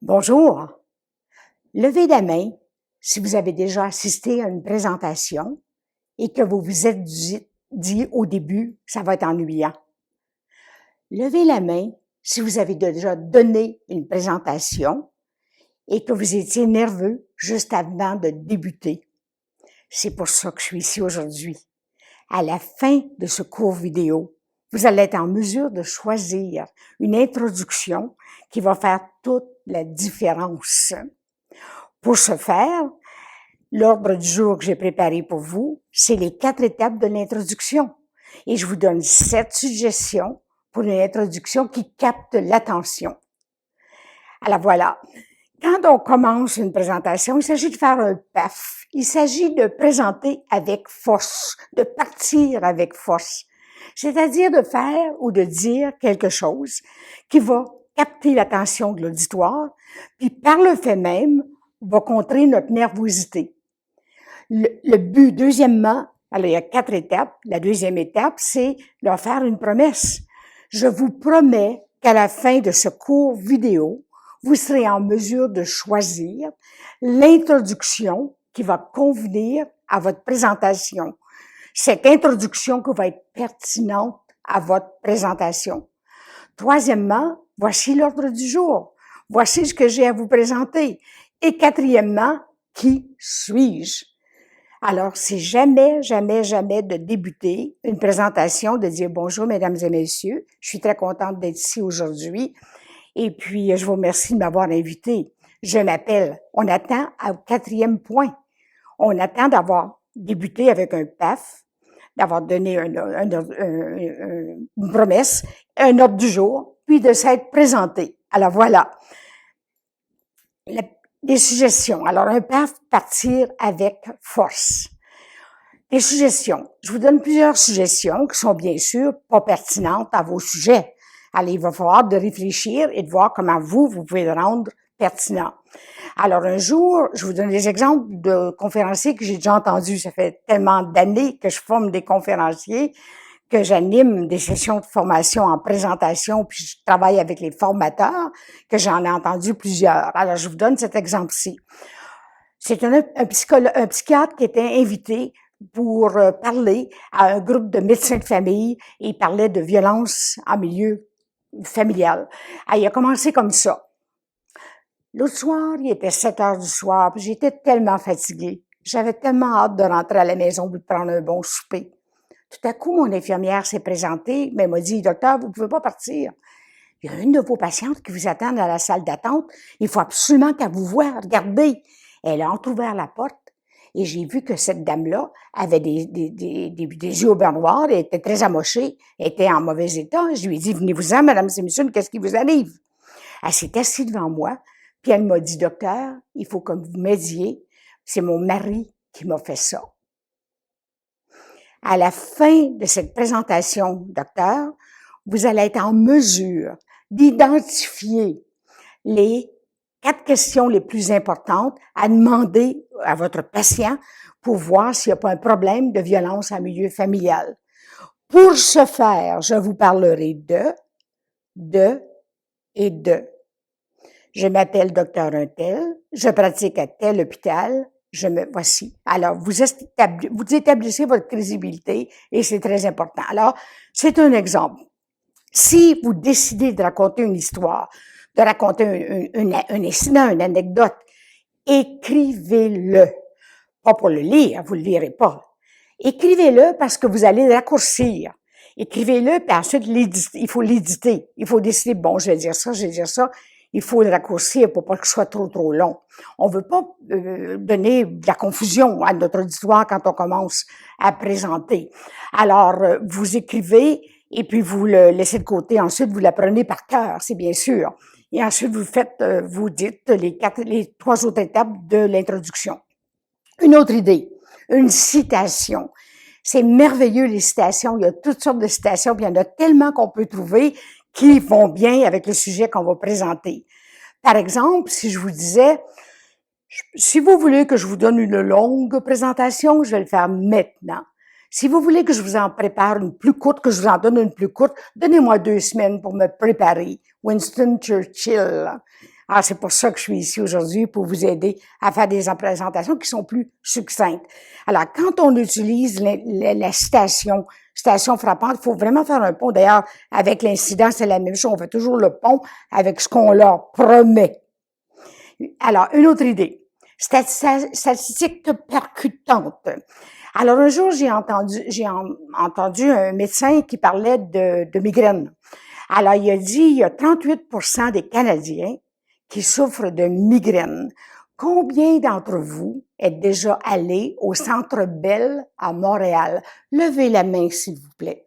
Bonjour. Levez la main si vous avez déjà assisté à une présentation et que vous vous êtes dit au début, ça va être ennuyant. Levez la main si vous avez déjà donné une présentation et que vous étiez nerveux juste avant de débuter. C'est pour ça que je suis ici aujourd'hui. À la fin de ce cours vidéo, vous allez être en mesure de choisir une introduction qui va faire toute la différence. Pour ce faire, l'ordre du jour que j'ai préparé pour vous, c'est les 4 étapes de l'introduction. Et je vous donne 7 suggestions pour une introduction qui capte l'attention. Alors voilà, quand on commence une présentation, il s'agit de faire un PAF. Il s'agit de présenter avec force, de partir avec force. C'est-à-dire de faire ou de dire quelque chose qui va capter l'attention de l'auditoire, puis par le fait même, va contrer notre nervosité. Le but, deuxièmement, alors il y a 4 étapes. La deuxième étape, c'est leur faire une promesse. Je vous promets qu'à la fin de ce cours vidéo, vous serez en mesure de choisir l'introduction qui va convenir à votre présentation. Cette introduction qui va être pertinente à votre présentation. Troisièmement, voici l'ordre du jour. Voici ce que j'ai à vous présenter. Et quatrièmement, qui suis-je? Alors, c'est jamais de débuter une présentation, de dire bonjour, mesdames et messieurs. Je suis très contente d'être ici aujourd'hui. Et puis, je vous remercie de m'avoir invité. Je m'appelle, on attend au 4e point. On attend d'avoir débuté avec un PAF, d'avoir donné une promesse, un ordre du jour, puis de s'être présenté. Alors voilà. Des suggestions. Alors, un PAF, partir avec force. Des suggestions. Je vous donne plusieurs suggestions qui sont bien sûr pas pertinentes à vos sujets. Alors, il va falloir de réfléchir et de voir comment vous pouvez le rendre pertinent. Alors, un jour, je vous donne des exemples de conférenciers que j'ai déjà entendus. Ça fait tellement d'années que je forme des conférenciers, que j'anime des sessions de formation en présentation, puis je travaille avec les formateurs, que j'en ai entendu plusieurs. Alors, je vous donne cet exemple-ci. C'est un psychiatre qui était invité pour parler à un groupe de médecins de famille et il parlait de violence en milieu familial. Alors, il a commencé comme ça. L'autre soir, il était 7 heures du soir, puis j'étais tellement fatiguée. J'avais tellement hâte de rentrer à la maison pour prendre un bon souper. Tout à coup, mon infirmière s'est présentée, mais m'a dit, docteur, vous pouvez pas partir. Il y a une de vos patientes qui vous attend dans la salle d'attente. Il faut absolument qu'elle vous voie. Regardez. Elle a entrouvert la porte et j'ai vu que cette dame-là avait des yeux au beurre noir, elle était très amochée, elle était en mauvais état. Je lui ai dit, venez-vous-en, mesdames et messieurs, qu'est-ce qui vous arrive? Elle s'est assise devant moi, puis elle m'a dit, docteur, il faut que vous m'aidiez. C'est mon mari qui m'a fait ça. À la fin de cette présentation, docteur, vous allez être en mesure d'identifier les 4 questions les plus importantes à demander à votre patient pour voir s'il n'y a pas un problème de violence en milieu familial. Pour ce faire, je vous parlerai de et de. Je m'appelle docteur Untel, je pratique à tel hôpital, voici. Alors, vous établissez votre crédibilité et c'est très important. Alors, c'est un exemple. Si vous décidez de raconter une histoire, de raconter un incident, une anecdote, écrivez-le. Pas pour le lire, vous le lirez pas. Écrivez-le parce que vous allez raccourcir. Écrivez-le, puis ensuite, il faut l'éditer. Il faut décider, bon, je vais dire ça. Il faut le raccourcir pour pas que ce soit trop long. On veut pas donner de la confusion à notre auditoire quand on commence à présenter. Alors, vous écrivez et puis vous le laissez de côté. Ensuite, vous l'apprenez par cœur, c'est bien sûr. Et ensuite, vous dites les 3 autres étapes de l'introduction. Une autre idée, une citation. C'est merveilleux, les citations. Il y a toutes sortes de citations, puis il y en a tellement qu'on peut trouver qui vont bien avec le sujet qu'on va présenter. Par exemple, si je vous disais, si vous voulez que je vous donne une longue présentation, je vais le faire maintenant. Si vous voulez que je vous en prépare une plus courte, que je vous en donne une plus courte, donnez-moi 2 semaines pour me préparer. Winston Churchill. Alors, c'est pour ça que je suis ici aujourd'hui, pour vous aider à faire des présentations qui sont plus succinctes. Alors, quand on utilise la citation frappante, il faut vraiment faire un pont. D'ailleurs, avec l'incident, c'est la même chose. On fait toujours le pont avec ce qu'on leur promet. Alors, une autre idée. Statistique percutante. Alors, un jour, j'ai entendu un médecin qui parlait de migraine. Alors, il a dit, il y a 38% des Canadiens qui souffrent de migraine. Combien d'entre vous êtes déjà allés au Centre Bell à Montréal? Levez la main, s'il vous plaît.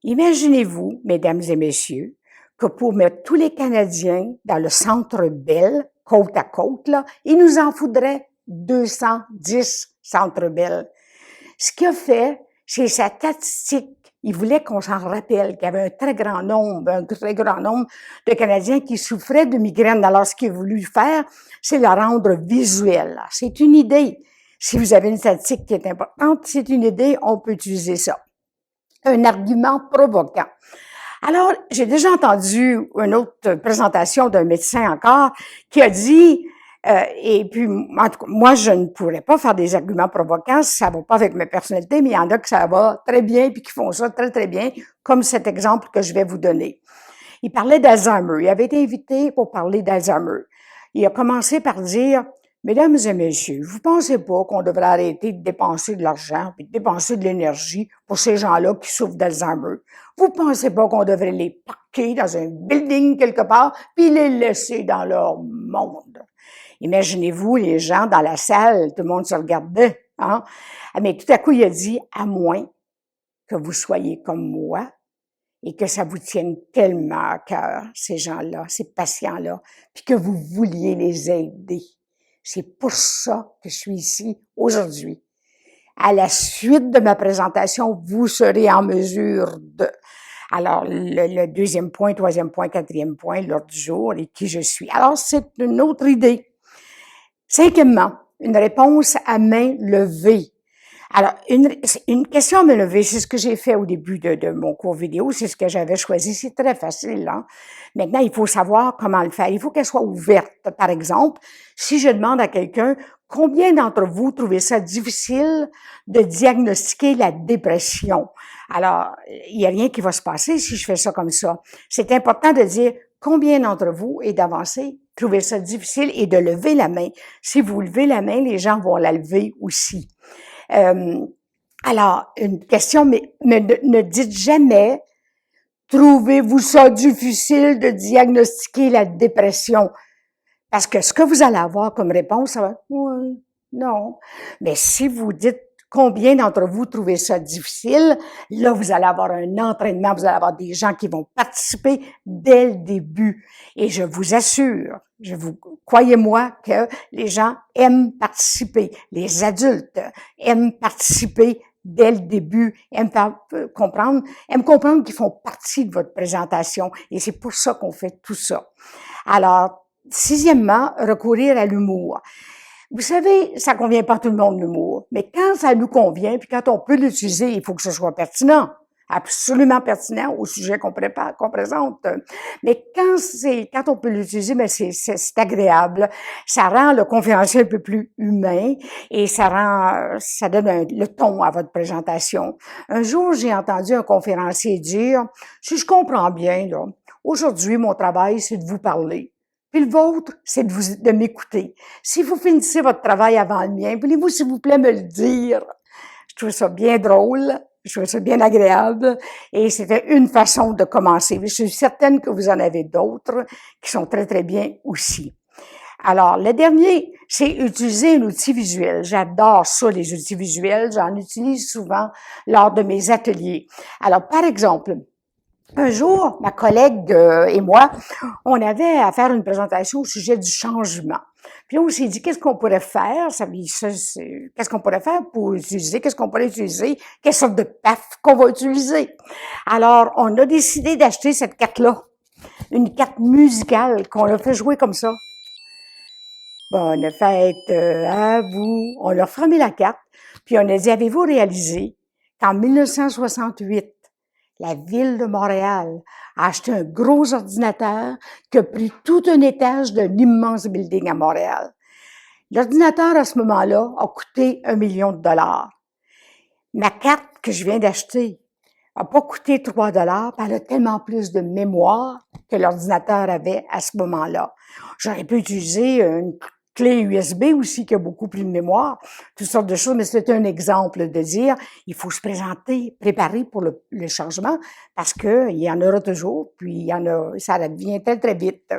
Imaginez-vous, mesdames et messieurs, que pour mettre tous les Canadiens dans le Centre Bell, côte à côte, là, il nous en faudrait 210 Centre Bell. Ce qu'il a fait, c'est sa statistique. Il voulait qu'on s'en rappelle, qu'il y avait un très grand nombre de Canadiens qui souffraient de migraine. Alors, ce qu'il a voulu faire, c'est la rendre visuelle. C'est une idée. Si vous avez une statistique qui est importante, c'est une idée, on peut utiliser ça. Un argument provoquant. Alors, j'ai déjà entendu une autre présentation d'un médecin encore qui a dit, et puis, en tout cas, moi, je ne pourrais pas faire des arguments provoquants, ça va pas avec ma personnalité, mais il y en a que ça va très bien, puis qui font ça très, très bien, comme cet exemple que je vais vous donner. Il parlait d'Alzheimer. Il avait été invité pour parler d'Alzheimer. Il a commencé par dire, mesdames et messieurs, vous pensez pas qu'on devrait arrêter de dépenser de l'argent puis de dépenser de l'énergie pour ces gens-là qui souffrent d'Alzheimer? Vous pensez pas qu'on devrait les parquer dans un building quelque part puis les laisser dans leur monde? Imaginez-vous les gens dans la salle, tout le monde se regardait, hein? Mais tout à coup, il a dit, à moins que vous soyez comme moi, et que ça vous tienne tellement à cœur, ces gens-là, ces patients-là, puis que vous vouliez les aider. C'est pour ça que je suis ici aujourd'hui. À la suite de ma présentation, vous serez en mesure de... Alors, le deuxième point, troisième point, quatrième point, l'ordre du jour et qui je suis. Alors, c'est une autre idée. Cinquièmement, une réponse à main levée. Alors, une question à me lever, c'est ce que j'ai fait au début de mon cours vidéo, c'est ce que j'avais choisi, c'est très facile, hein. Maintenant, il faut savoir comment le faire. Il faut qu'elle soit ouverte. Par exemple, si je demande à quelqu'un, combien d'entre vous trouvez ça difficile de diagnostiquer la dépression? Alors, il n'y a rien qui va se passer si je fais ça comme ça. C'est important de dire combien d'entre vous et d'avancer, trouvez ça difficile et de lever la main. Si vous levez la main, les gens vont la lever aussi. Alors, une question, mais ne dites jamais « Trouvez-vous ça difficile de diagnostiquer la dépression? » Parce que ce que vous allez avoir comme réponse, ça va être « Oui, non. » Mais si vous dites « Combien d'entre vous trouvez ça difficile? » Là, vous allez avoir un entraînement, vous allez avoir des gens qui vont participer dès le début. Et je vous assure, croyez-moi que les gens aiment participer. Les adultes aiment participer dès le début, aiment comprendre qu'ils font partie de votre présentation. Et c'est pour ça qu'on fait tout ça. Alors, sixièmement, recourir à l'humour. Vous savez, ça convient pas à tout le monde, l'humour. Mais quand ça nous convient, puis quand on peut l'utiliser, il faut que ce soit pertinent. Absolument pertinent au sujet qu'on présente. Mais quand on peut l'utiliser, mais c'est agréable. Ça rend le conférencier un peu plus humain et ça donne le ton à votre présentation. Un jour, j'ai entendu un conférencier dire, si je comprends bien, là, aujourd'hui, mon travail, c'est de vous parler. Puis le vôtre, c'est de m'écouter. Si vous finissez votre travail avant le mien, voulez-vous, s'il vous plaît, me le dire? Je trouve ça bien drôle, je trouve ça bien agréable, et c'était une façon de commencer. Je suis certaine que vous en avez d'autres qui sont très, très bien aussi. Alors, le dernier, c'est utiliser un outil visuel. J'adore ça, les outils visuels. J'en utilise souvent lors de mes ateliers. Alors, par exemple, un jour, ma collègue et moi, on avait à faire une présentation au sujet du changement. Puis on s'est dit, qu'est-ce qu'on pourrait faire? Qu'est-ce qu'on pourrait faire pour utiliser? Qu'est-ce qu'on pourrait utiliser? Quelle sorte de PAF qu'on va utiliser? Alors, on a décidé d'acheter cette carte-là. Une carte musicale qu'on a fait jouer comme ça. Bonne fête à vous. On leur a remis la carte. Puis on a dit, avez-vous réalisé qu'en 1968, la Ville de Montréal a acheté un gros ordinateur qui a pris tout un étage d'un immense building à Montréal. L'ordinateur, à ce moment-là, a coûté 1 million de dollars. Ma carte que je viens d'acheter n'a pas coûté 3 dollars, elle a tellement plus de mémoire que l'ordinateur avait à ce moment-là. J'aurais pu utiliser une clé USB aussi qui a beaucoup plus de mémoire, toutes sortes de choses, mais c'est un exemple de dire il faut se présenter, préparer pour le changement parce que il y en aura toujours, puis il y en a, ça vient très très vite.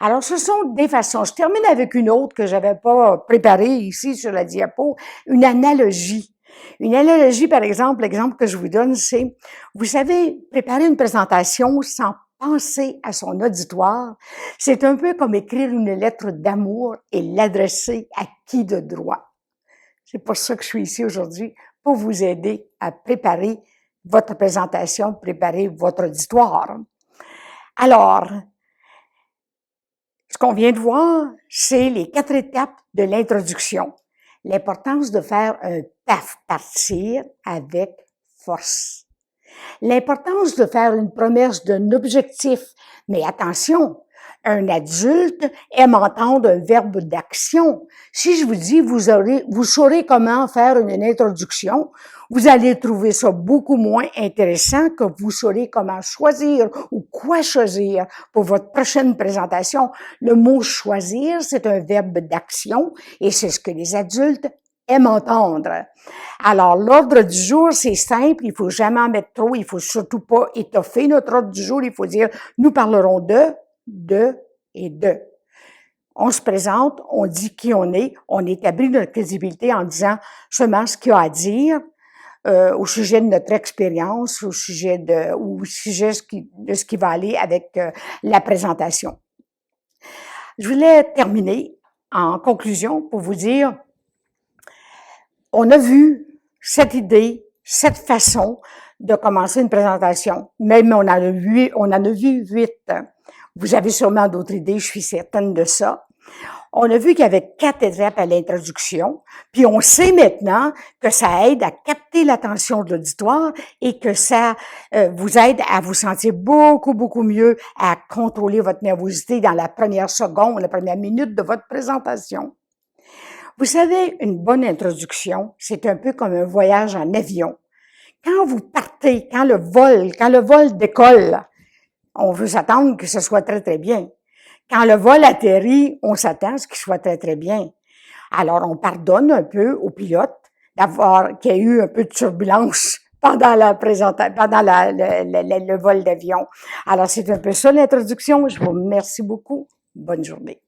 Alors ce sont des façons. Je termine avec une autre que j'avais pas préparée ici sur la diapo, une analogie. Une analogie, par exemple, l'exemple que je vous donne, c'est, vous savez, préparer une présentation sans penser à son auditoire, c'est un peu comme écrire une lettre d'amour et l'adresser à qui de droit. C'est pour ça que je suis ici aujourd'hui, pour vous aider à préparer votre présentation, préparer votre auditoire. Alors, ce qu'on vient de voir, c'est les 4 étapes de l'introduction. L'importance de faire un paf, partir avec force. L'importance de faire une promesse d'un objectif. Mais attention, un adulte aime entendre un verbe d'action. Si je vous dis, vous saurez comment faire une introduction, vous allez trouver ça beaucoup moins intéressant que vous saurez comment choisir ou quoi choisir pour votre prochaine présentation. Le mot choisir, c'est un verbe d'action et c'est ce que les adultes aiment entendre. Alors, l'ordre du jour, c'est simple, il faut jamais en mettre trop, il faut surtout pas étoffer notre ordre du jour, il faut dire, nous parlerons de et de. On se présente, on dit qui on établit notre crédibilité en disant seulement ce qu'il y a à dire au sujet de notre expérience, au sujet de ce qui va aller avec la présentation. Je voulais terminer en conclusion pour vous dire, on a vu cette idée, cette façon de commencer une présentation. Même on en a vu 8. Vous avez sûrement d'autres idées, je suis certaine de ça. On a vu qu'il y avait 4 étapes à l'introduction, puis on sait maintenant que ça aide à capter l'attention de l'auditoire et que ça vous aide à vous sentir beaucoup, beaucoup mieux, à contrôler votre nervosité dans la première seconde, la première minute de votre présentation. Vous savez, une bonne introduction, c'est un peu comme un voyage en avion. Quand vous partez, quand le vol décolle, on veut s'attendre que ce soit très, très bien. Quand le vol atterrit, on s'attend à ce qu'il soit très, très bien. Alors, on pardonne un peu au pilote qu'il y ait eu un peu de turbulence pendant le vol d'avion. Alors, c'est un peu ça l'introduction. Je vous remercie beaucoup. Bonne journée.